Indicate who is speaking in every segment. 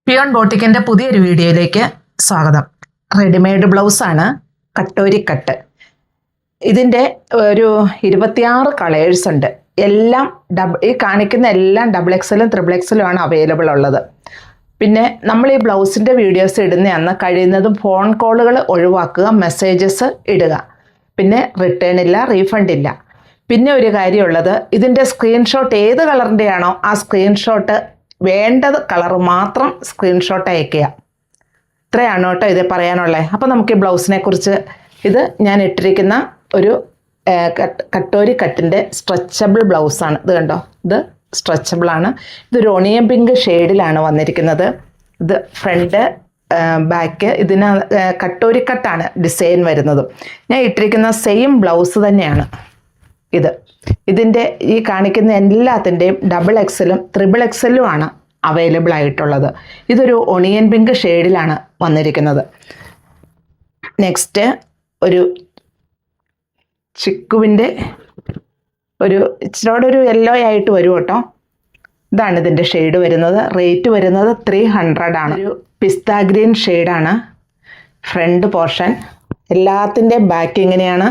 Speaker 1: Peon ബോട്ടിക്കിന്റെ പുതിയൊരു വീഡിയോയിലേക്ക് സ്വാഗതം. റെഡിമെയ്ഡ് ബ്ലൗസാണ്, കട്ടോരി കട്ട്. ഇതിൻ്റെ ഒരു 26 കളേഴ്സ് ഉണ്ട്. എല്ലാം ഈ കാണിക്കുന്ന എല്ലാം XXL XXL ആണ് അവൈലബിൾ ഉള്ളത്. പിന്നെ നമ്മൾ ഈ ബ്ലൗസിൻ്റെ വീഡിയോസ് ഇടുന്ന അന്ന് കഴിയുന്നതും ഫോൺ കോളുകൾ ഒഴിവാക്കുക, മെസ്സേജസ് ഇടുക. പിന്നെ റിട്ടേൺ ഇല്ല, റീഫണ്ട് ഇല്ല. പിന്നെ ഒരു കാര്യമുള്ളത്, ഇതിൻ്റെ സ്ക്രീൻഷോട്ട് ഏത് കളറിൻ്റെയാണോ ആ സ്ക്രീൻഷോട്ട് വേണ്ടത് കളർ മാത്രം സ്ക്രീൻഷോട്ട് അയക്കുക. ഇത്രയാണ് കേട്ടോ ഇത് പറയാനുള്ളത്. അപ്പോൾ നമുക്ക് ഈ ബ്ലൗസിനെ കുറിച്ച്, ഇത് ഞാൻ ഇട്ടിരിക്കുന്ന ഒരു കട്ടോരി കട്ടിൻ്റെ സ്ട്രെച്ചബിൾ ബ്ലൗസാണ്. ഇത് കണ്ടോ, ഇത് സ്ട്രെച്ചബിൾ ആണ്. ഇതൊരു ഒണിയൻ പിങ്ക് ഷെയ്ഡിലാണ് വന്നിരിക്കുന്നത്. ഇത് ഫ്രണ്ട് ബാക്ക്, ഇതിന് കട്ടോരി കട്ടാണ് ഡിസൈൻ വരുന്നത്. ഞാൻ ഇട്ടിരിക്കുന്ന സെയിം ബ്ലൗസ് തന്നെയാണ് ഇത്. ഇതിൻ്റെ ഈ കാണിക്കുന്ന എല്ലാത്തിൻ്റെയും XXL XXL ആണ് അവൈലബിൾ ആയിട്ടുള്ളത്. ഇതൊരു ഒണിയൻ പിങ്ക് ഷെയ്ഡിലാണ് വന്നിരിക്കുന്നത്. നെക്സ്റ്റ് ഒരു ചിക്കുവിൻ്റെ ഒരു ഇച്ചിരോടെ ഒരു യെല്ലോ ആയിട്ട് വരും കേട്ടോ. ഇതാണ് ഇതിൻ്റെ ഷെയ്ഡ് വരുന്നത്. റേറ്റ് വരുന്നത് 300 ആണ്. ഒരു പിസ്ത ഗ്രീൻ ഷെയ്ഡാണ് ഫ്രണ്ട് പോർഷൻ. എല്ലാത്തിൻ്റെ ബാക്ക് ഇങ്ങനെയാണ്.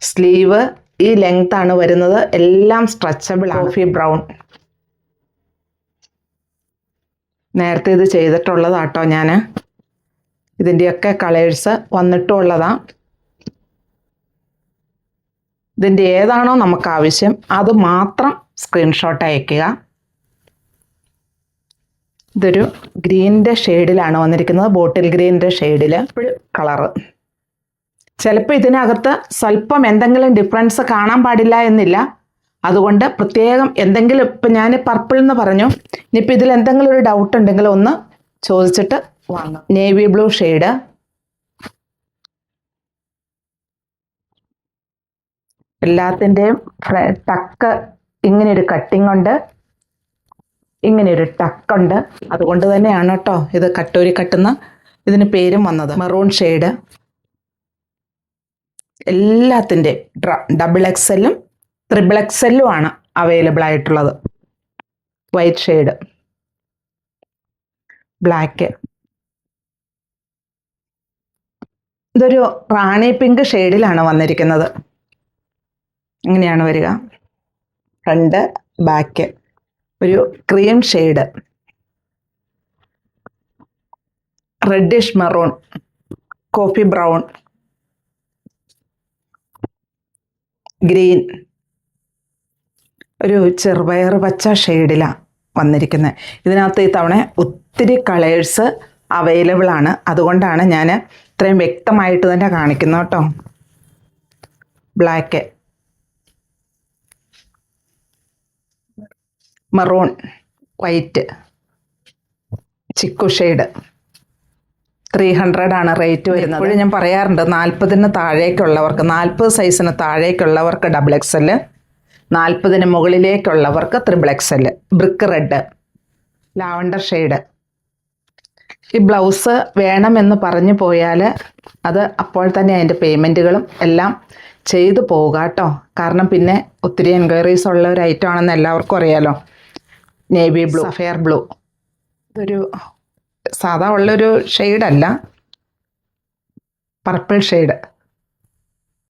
Speaker 1: സ്ലീവ് ഈ ലെങ്ത് ആണ് വരുന്നത്. എല്ലാം സ്ട്രെച്ചബിൾ ആണ്. കോഫി ബ്രൗൺ, നേരത്തെ ഇത് ചെയ്തിട്ടുള്ളതാട്ടോ ഞാൻ. ഇതിൻ്റെയൊക്കെ കളേഴ്സ് വന്നിട്ടുള്ളതാണ്. ഇതിൻ്റെ ഏതാണോ നമുക്ക് ആവശ്യം അത് മാത്രം സ്ക്രീൻഷോട്ട് അയക്കുക. ഇതൊരു ഗ്രീനിൻ്റെ ഷെയ്ഡിലാണ് വന്നിരിക്കുന്നത്, ബോട്ടിൽ ഗ്രീനിൻ്റെ ഷെയ്ഡിൽ കളറ്. ചിലപ്പോൾ ഇതിനകത്ത് സ്വല്പം എന്തെങ്കിലും ഡിഫറൻസ് കാണാൻ പാടില്ല എന്നില്ല. അതുകൊണ്ട് പ്രത്യേകം എന്തെങ്കിലും, ഇപ്പം ഞാൻ പർപ്പിൾ എന്ന് പറഞ്ഞു, ഇനിയിപ്പോൾ ഇതിൽ എന്തെങ്കിലും ഒരു ഡൗട്ട് ഉണ്ടെങ്കിൽ ഒന്ന് ചോദിച്ചിട്ട് വാങ്ങാം. നേവി ബ്ലൂ ഷെയ്ഡ്, എല്ലാത്തിൻ്റെയും ടക്ക് ഇങ്ങനെയൊരു കട്ടിംഗ് ഉണ്ട്, ഇങ്ങനെയൊരു ടക്കുണ്ട്. അതുകൊണ്ട് തന്നെയാണ് കേട്ടോ ഇത് കട്ടോരി കട്ടുന്ന ഇതിന് പേരും വന്നത്. മെറൂൺ ഷെയ്ഡ്, എല്ലാത്തിൻ്റെ XXL XXL ആണ് അവൈലബിൾ ആയിട്ടുള്ളത്. വൈറ്റ് ഷെയ്ഡ്, ബ്ലാക്ക്, ഇതൊരു റാണി പിങ്ക് ഷെയ്ഡിലാണ് വന്നിരിക്കുന്നത്. ഇങ്ങനെയാണ് വരിക. ഫ്രണ്ട് ബാക്ക് ഒരു cream shade, reddish maroon, coffee brown, green, ഒരു ചെറുപയർ പച്ച ഷെയ്ഡിലാണ് വന്നിരിക്കുന്നത്. ഇതിനകത്ത് ഈ തവണ ഒത്തിരി കളേഴ്സ് അവൈലബിൾ ആണ്. അതുകൊണ്ടാണ് ഞാൻ ഇത്രയും വ്യക്തമായിട്ട് തന്നെ കാണിക്കുന്നത് കേട്ടോ. Black, maroon, white, chikoo shade. 300 ആണ് റേറ്റ് വരുന്നത്. ഇപ്പോഴും ഞാൻ പറയാറുണ്ട്, 40 താഴേക്കുള്ളവർക്ക്, 40 സൈസിന് താഴേക്കുള്ളവർക്ക് XXL, 40 മുകളിലേക്കുള്ളവർക്ക് XXL. Brick red, lavender shade. ഈ ബ്ലൗസ് വേണമെന്ന് പറഞ്ഞു പോയാൽ അത് അപ്പോൾ തന്നെ അതിൻ്റെ പേയ്മെൻറ്റുകളും എല്ലാം ചെയ്തു പോവുക കേട്ടോ. കാരണം പിന്നെ ഒത്തിരി എൻക്വയറീസ് ഉള്ള ഒരു ഐറ്റം ആണെന്ന് എല്ലാവർക്കും അറിയാലോ. നേവി ബ്ലൂ, സഫയർ ബ്ലൂ, ഇതൊരു സാധാ ഉള്ളൊരു ഷെയ്ഡല്ല, പർപ്പിൾ ഷെയ്ഡ്.